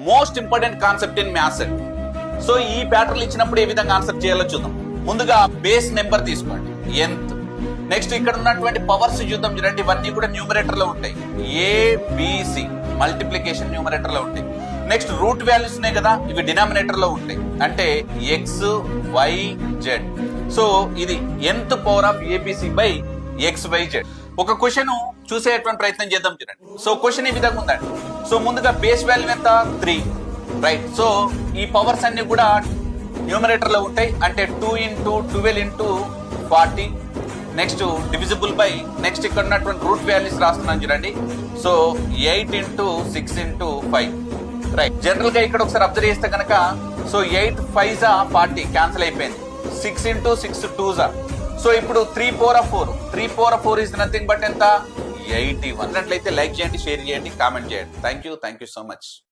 Most important concept in maths. So ఈ pattern ఇచ్చినప్పుడు ఏ విధంగా ఆన్సర్ చేయాలో చూద్దాం. ముందుగా బేస్ నెంబర్ తీసుకోండి, nth. నెక్స్ట్ ఇక్కడ ఉన్నటువంటి పవర్స్ చూద్దాం. చూడండి, ఇవన్నీ కూడా న్యూమరేటర్ లో ఉంటాయి. ఏబిసి మల్టిప్లికేషన్ న్యూమరేటర్ లో ఉంటాయి. నెక్స్ట్ రూట్ వాల్యూస్ ఉన్నాయి కదా, ఇవి డినామినేటర్ లో ఉంటాయి. అంటే ఎక్స్ వై జెడ్. సో ఇది nth power of ABC by x y z. ఒక క్వశ్చన్ చూసేటువంటి ప్రయత్నం చేద్దాం. చూడండి, సో క్వశ్చన్ ఈ విధంగా ఉందండి. సో ముందుగా బేస్ వాల్యూ ఎంత 3, రైట్. సో ఈ పవర్స్ అన్ని కూడా న్యూమరేటర్ లో ఉంటాయి. అంటే 2 into 12 into 40. Next divisible by, next ఇక్కడ ఉన్నటువంటి రూట్ వాల్యూస్ రాస్తున్నాను చూడండి. So 8 into 6 into 5, right. General గా ఇక్కడ ఒకసారి అబ్జర్వ్ చేస్తే కనుక, సో 8 5 40 క్యాన్సిల్ అయిపోయింది. 6 into 6 2 సో ఇప్పుడు 3 power of 4. 3 power of 4 is nothing but ఎంత 81. అట్లయితే లైక్ చేయండి, షేర్ చేయండి, కామెంట్ చేయండి. Thank you so much.